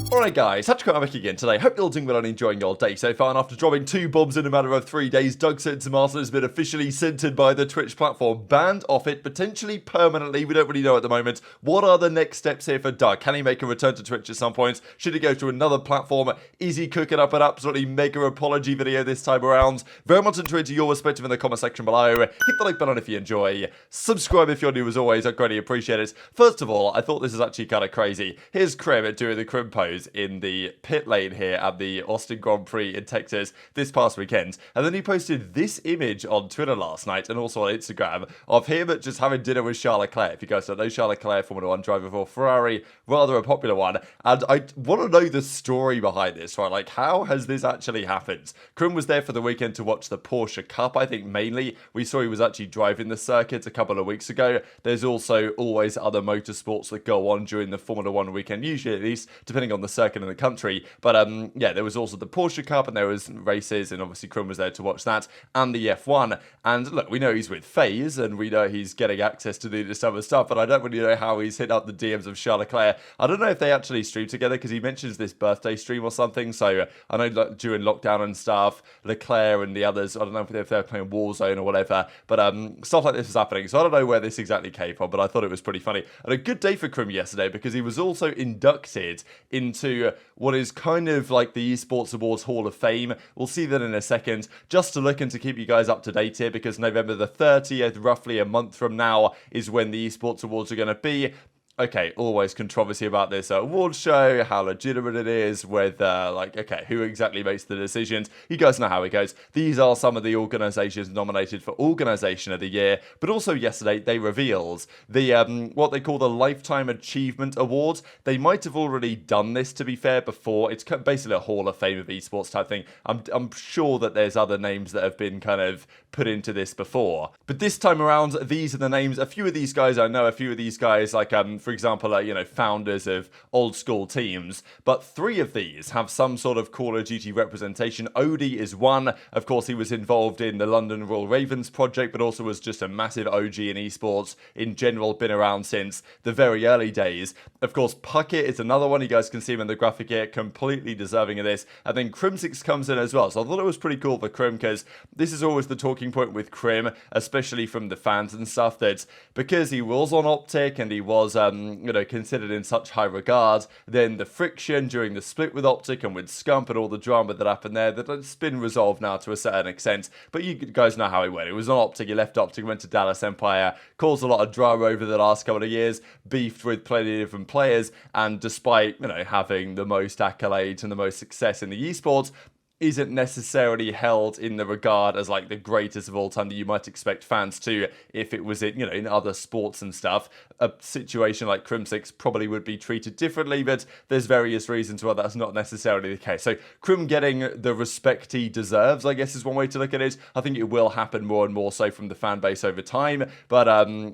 Alright guys, TacticalRab back again today. Hope you're all doing well and enjoying your day so far. And after dropping 2 bombs in a matter of 3 days, Doug Censor has been officially censored by the Twitch platform, banned off it, potentially permanently. We don't really know at the moment. What are the next steps here for Doug? Can he make a return to Twitch at some point? Should he go to another platform? Is he cooking up an absolutely mega apology video this time around? Very much into your perspective in the comment section below. Hit the like button if you enjoy. Subscribe if you're new as always. I'd greatly appreciate it. First of all, I thought this is actually kind of crazy. Here's Crim doing the Crim pose in the pit lane here at the Austin Grand Prix in Texas this past weekend, and then he posted this image on Twitter last night and also on Instagram of him just having dinner with Charles Leclerc. If you guys don't know, Charles Leclerc, Formula 1 driver for Ferrari, rather a popular one, and I want to know the story behind this, right? Like, how has this actually happened? Crim was there for the weekend to watch the Porsche Cup, I think mainly. We saw he was actually driving the circuit a couple of weeks ago. There's also always other motorsports that go on during the Formula 1 weekend, usually at least, depending on the circuit and the country. But yeah, there was also the Porsche Cup and there was races, and obviously Crim was there to watch that and the F1. And look, we know he's with FaZe and we know he's getting access to do this other stuff, but I don't really know how he's hit up the DMs of Charles Leclerc. I don't know if they actually stream together because he mentions this birthday stream or something. So I know like, during lockdown and stuff, Leclerc and the others, I don't know if they're playing Warzone or whatever, but stuff like this is happening. So I don't know where this exactly came from, but I thought it was pretty funny. And a good day for Crim yesterday because he was also inducted into what is kind of like the Esports Awards Hall of Fame. We'll see that in a second. Just to look and to keep you guys up to date here, because November the 30th, roughly a month from now, is when the Esports Awards are going to be. Okay, always controversy about this award show, how legitimate it is, whether, like, okay, who exactly makes the decisions. You guys know how it goes. These are some of the organizations nominated for Organization of the Year, but also yesterday they revealed the, what they call the Lifetime Achievement Award. They might have already done this, to be fair, before. It's basically a Hall of Fame of esports type thing. I'm sure that there's other names that have been kind of put into this before. But this time around, these are the names. A few of these guys I know, a few of these guys, like, for example, you know, founders of old school teams, but 3 of these have some sort of Call of Duty representation. oDi is one. Of course, he was involved in the London Royal Ravens project, but also was just a massive OG in esports in general, been around since the very early days. Of course, Puckett is another one. You guys can see him in the graphic here, completely deserving of this. And then Crimsix comes in as well. So I thought it was pretty cool for Crim, because this is always the talking point with Crim, especially from the fans and stuff, that because he was on OpTic and he was you know, considered in such high regard, then the friction during the split with OpTic and with Scump and all the drama that happened there, that's been resolved now to a certain extent. But you guys know how he went. It was on OpTic, he left OpTic, went to Dallas Empire, caused a lot of drama over the last couple of years, beefed with plenty of different players, and despite, you know, having the most accolades and the most success in the esports, isn't necessarily held in the regard as like the greatest of all time that you might expect fans to if it was in, you know, in other sports and stuff. A situation like Crimsix probably would be treated differently, but there's various reasons why that's not necessarily the case. So Crim getting the respect he deserves, I guess, is one way to look at it. I think it will happen more and more so from the fan base over time, but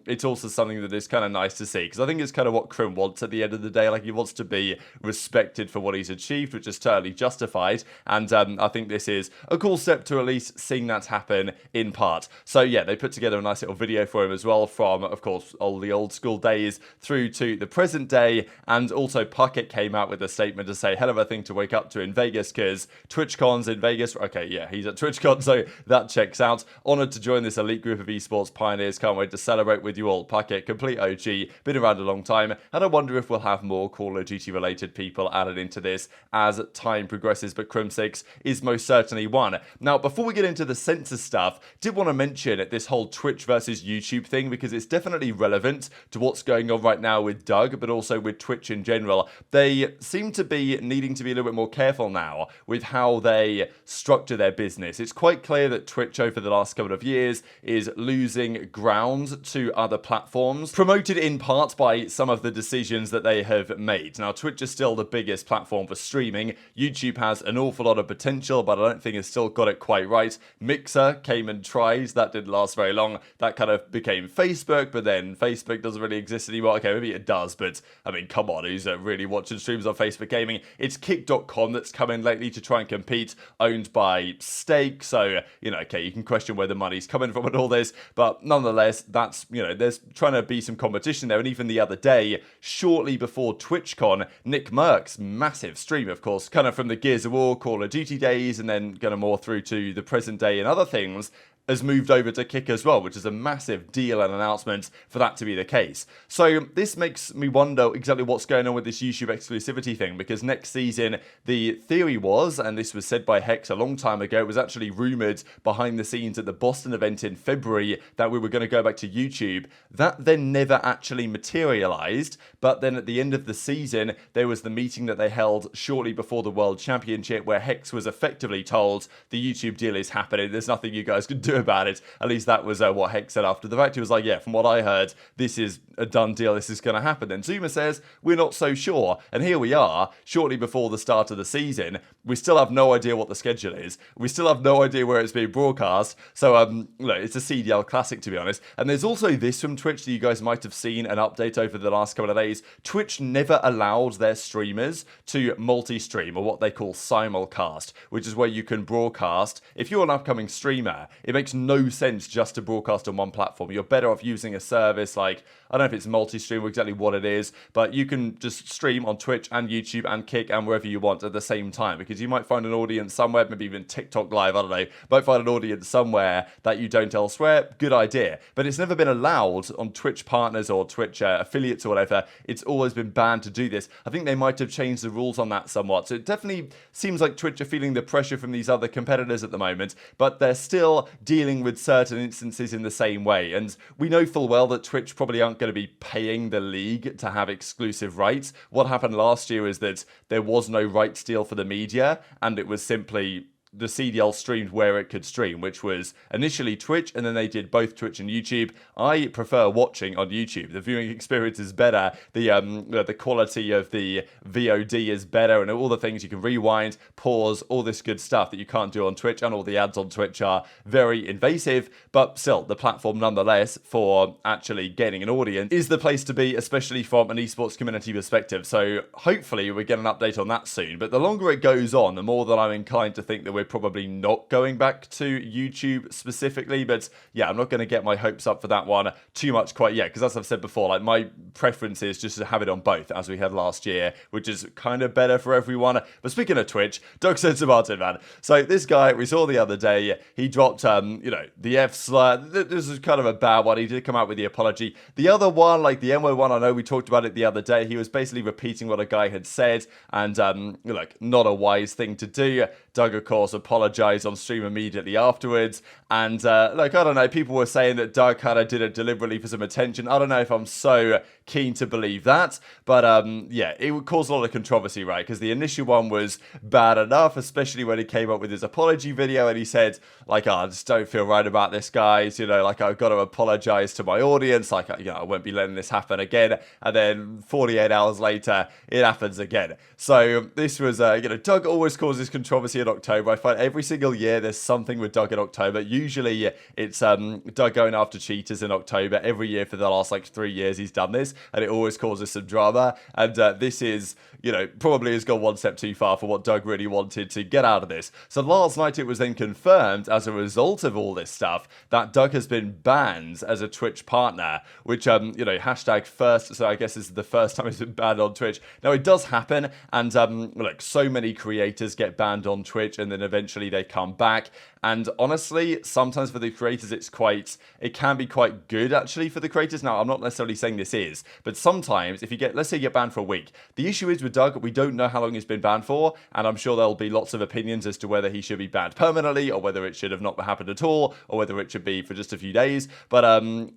it's also something that is kind of nice to see, because I think it's kind of what Crim wants at the end of the day. Like, he wants to be respected for what he's achieved, which is totally justified, and I think this is a cool step to at least seeing that happen in part. So yeah, they put together a nice little video for him as well, from, of course, all the old school days through to the present day. And also Puckett came out with a statement to say, hell of a thing to wake up to in Vegas, because TwitchCon's in Vegas. Okay, yeah, he's at TwitchCon, so that checks out. Honored to join this elite group of esports pioneers. Can't wait to celebrate with you all. Puckett, complete OG, been around a long time, and I wonder if we'll have more Call of Duty related people added into this as time progresses. But Crimsix is most certainly one. Now, before we get into the censor stuff, did want to mention this whole Twitch versus YouTube thing, because it's definitely relevant to what's going on right now with Doug, but also with Twitch in general. They seem to be needing to be a little bit more careful now with how they structure their business. It's quite clear that Twitch over the last couple of years is losing ground to other platforms, promoted in part by some of the decisions that they have made. Now, Twitch is still the biggest platform for streaming. YouTube has an awful lot of potential potential, but I don't think it's still got it quite right. Mixer came and tried. That didn't last very long. That kind of became Facebook, but then Facebook doesn't really exist anymore. Okay, maybe it does, but I mean, come on, who's really watching streams on Facebook Gaming? It's Kick.com that's come in lately to try and compete, owned by Stake. So, you know, okay, you can question where the money's coming from and all this, but nonetheless, that's, you know, there's trying to be some competition there. And even the other day, shortly before TwitchCon, Nick Merck's massive stream, of course, kind of from the Gears of War, Call of Duty days, and then kind of more through to the present day and other things, has moved over to Kick as well, which is a massive deal and announcement for that to be the case. So this makes me wonder exactly what's going on with this YouTube exclusivity thing, because next season, the theory was, and this was said by Hex a long time ago, it was actually rumoured behind the scenes at the Boston event in February that we were going to go back to YouTube. That then never actually materialised, but then at the end of the season, there was the meeting that they held shortly before the World Championship where Hex was effectively told, the YouTube deal is happening, there's nothing you guys can do about it. At least that was what Hex said after the fact. He was like, yeah, from what I heard, this is a done deal, this is going to happen. Then Zuma says, we're not so sure. And here we are, shortly before the start of the season. We still have no idea what the schedule is. We still have no idea where it's being broadcast. So, look, it's a CDL classic, to be honest. And there's also this from Twitch that you guys might have seen an update over the last couple of days. Twitch never allowed their streamers to multi-stream, or what they call simulcast, which is where you can broadcast. If you're an upcoming streamer, it makes no sense just to broadcast on one platform. You're better off using a service like, I don't know if it's multi-stream or exactly what it is, but you can just stream on Twitch and YouTube and Kick and wherever you want at the same time, because you might find an audience somewhere, maybe even TikTok live, I don't know, might find an audience somewhere that you don't elsewhere. Good idea. But it's never been allowed on Twitch partners or Twitch affiliates or whatever. It's always been banned to do this. I think they might have changed the rules on that somewhat. So it definitely seems like Twitch are feeling the pressure from these other competitors at the moment, but they're still dealing with certain instances in the same way. And we know full well that Twitch probably aren't going to be paying the league to have exclusive rights. What happened last year is that there was no rights deal for the media, and it was simply the CDL streamed where it could stream, which was initially Twitch, and then they did both Twitch and YouTube. I prefer watching on YouTube. The viewing experience is better. The quality of the VOD is better, and all the things you can rewind, pause, all this good stuff that you can't do on Twitch, and all the ads on Twitch are very invasive, but still, the platform nonetheless for actually getting an audience is the place to be, especially from an esports community perspective. So hopefully we get an update on that soon, but the longer it goes on, the more that I'm inclined to think that we're probably not going back to YouTube specifically. But yeah, I'm not going to get my hopes up for that one too much quite yet, because as I've said before, like, my preference is just to have it on both, as we had last year, which is kind of better for everyone. But speaking of Twitch, Censor, man. So this guy we saw the other day, he dropped you know, the F slur. This is kind of a bad one. He did come out with the apology. The other one, like the Envoy one, I know we talked about it the other day. He was basically repeating what a guy had said, and like, not a wise thing to do. Doug, of course, apologized on stream immediately afterwards. And like, I don't know, people were saying that Doug kind of did it deliberately for some attention. I don't know if I'm so keen to believe that, but yeah, it would cause a lot of controversy, right? Because the initial one was bad enough, especially when he came up with his apology video and he said, like, oh, I just don't feel right about this, guys. You know, like, I've got to apologize to my audience. Like, you know, I won't be letting this happen again. And then 48 hours later, it happens again. So this was, you know, Doug always causes controversy in October. I find every single year there's something with Doug in October. Usually it's Doug going after cheaters in October. Every year for the last like 3 years he's done this, and it always causes some drama. And this is, you know, probably has gone one step too far for what Doug really wanted to get out of this. So last night it was then confirmed, as a result of all this stuff, that Doug has been banned as a Twitch partner, which, you know, hashtag first, so I guess this is the first time he's been banned on Twitch. Now, it does happen, and look, so many creators get banned on Twitch, and then eventually they come back. And honestly, sometimes for the creators, it can be quite good, actually, for the creators. Now, I'm not necessarily saying this is, but sometimes if you get, let's say you get banned for a week, the issue is with Doug, we don't know how long he's been banned for, and I'm sure there'll be lots of opinions as to whether he should be banned permanently, or whether it should have not happened at all, or whether it should be for just a few days. But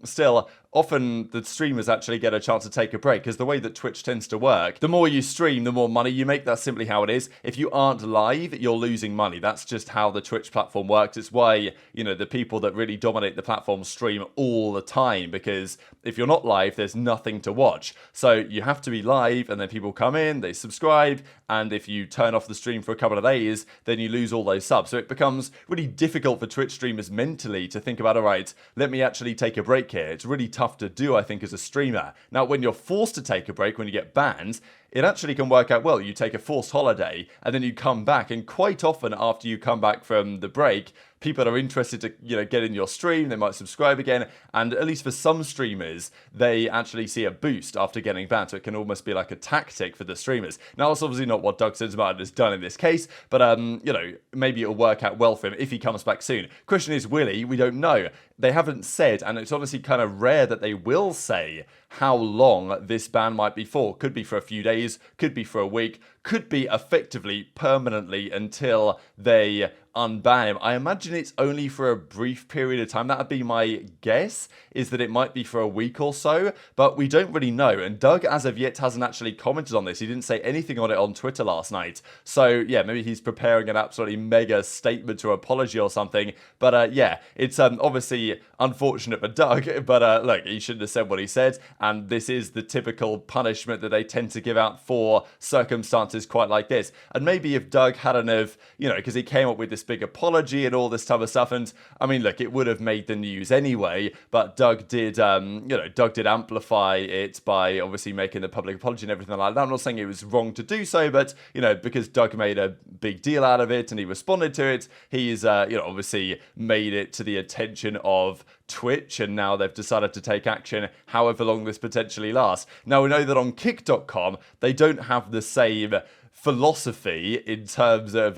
still, often the streamers actually get a chance to take a break, because the way that Twitch tends to work, the more you stream, the more money you make. That's simply how it is. If you aren't live, you're losing money. That's just how the Twitch platform works. works. It's why, you know, the people that really dominate the platform stream all the time, because if you're not live, there's nothing to watch. So you have to be live, and then people come in, they subscribe, and if you turn off the stream for a couple of days, then you lose all those subs. So it becomes really difficult for Twitch streamers mentally to think about, all right, let me actually take a break here. It's really tough to do, I think, as a streamer. Now, when you're forced to take a break, when you get banned, it actually can work out well. You take a forced holiday, and then you come back, and quite often after you come back from the break, people are interested to, you know, get in your stream, they might subscribe again, and at least for some streamers, they actually see a boost after getting banned, so it can almost be like a tactic for the streamers. Now, that's obviously not what Censored has done in this case, but, you know, maybe it'll work out well for him if he comes back soon. Question is, will he? We don't know. They haven't said, and it's honestly kind of rare that they will say how long this ban might be for. Could be for a few days, could be for a week, could be effectively permanently until they unban him. I imagine it's only for a brief period of time. That would be my guess, is that it might be for a week or so, but we don't really know. And Doug, as of yet, hasn't actually commented on this. He didn't say anything on it on Twitter last night. So, yeah, maybe he's preparing an absolutely mega statement or apology or something. But, yeah, it's obviously unfortunate for Doug, but, look, he shouldn't have said what he said, and this is the typical punishment that they tend to give out for circumstances quite like this. And maybe if Doug hadn't have, you know, because he came up with this big apology and all this type of stuff, and I mean, look, it would have made the news anyway, but Doug did, you know, Doug did amplify it by obviously making the public apology and everything like that. I'm not saying it was wrong to do so, but, you know, because Doug made a big deal out of it and he responded to it, he's, you know, obviously made it to the attention of Twitch, and now they've decided to take action however long this potentially lasts. Now, we know that on kick.com, they don't have the same philosophy in terms of,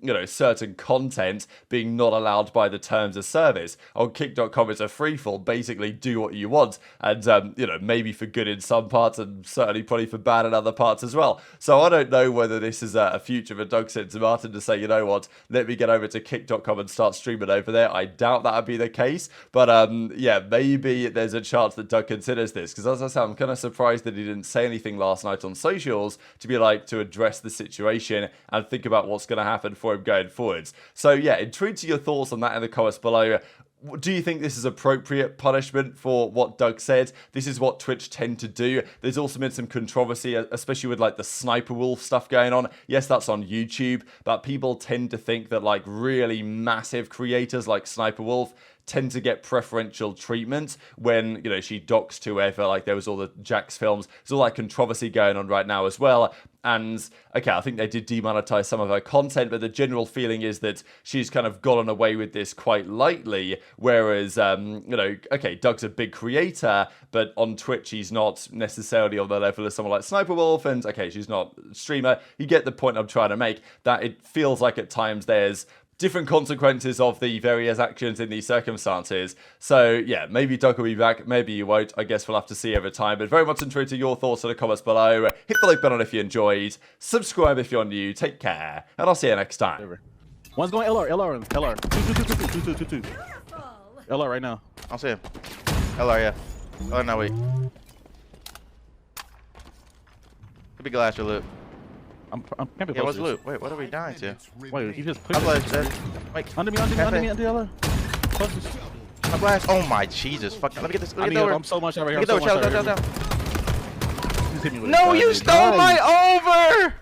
you know, certain content being not allowed by the terms of service. On kick.com, it's a free-for-all, basically do what you want, and, you know, maybe for good in some parts and certainly probably for bad in other parts as well. So I don't know whether this is a future for Censored to say, you know what, let me get over to kick.com and start streaming over there. I doubt that would be the case, but yeah, maybe there's a chance that Doug considers this, because as I said, I'm kind of surprised that he didn't say anything last night on socials to be like, to address the situation and think about what's going to happen for him going forwards. So yeah, intrigued to your thoughts on that in the comments below. Do you think this is appropriate punishment for what Doug said? This is what Twitch tend to do. There's also been some controversy, especially with like the Sniper Wolf stuff going on. Yes, that's on YouTube, but people tend to think that like really massive creators like Sniper Wolf tend to get preferential treatment when, you know, she docks to whoever. Like there was all the Jax films. There's all that controversy going on right now as well. And, okay, I think they did demonetize some of her content, but the general feeling is that she's kind of gotten away with this quite lightly, whereas, you know, okay, Doug's a big creator, but on Twitch he's not necessarily on the level of someone like Sniper Wolf, and, okay, she's not a streamer. You get the point I'm trying to make, that it feels like at times there's different consequences of the various actions in these circumstances. So, yeah, maybe Doug will be back, maybe you won't. I guess we'll have to see over time. But very much intrigued to your thoughts in the comments below. Hit the like button if you enjoyed. Subscribe if you're new. Take care. And I'll see you next time. One's going LR. Two. LR right now. I'll see him. LR, yeah. Oh, no, wait. Could be glass or loot. I'm camping. Yeah, what's loot? Wait, what are we dying to? Wait, he just pushed Wait. under me, LR. My glass. Oh my Jesus. Fuck. Let me get this. Let me get the I'm so much over here. Let me get the down. No, you stole my over!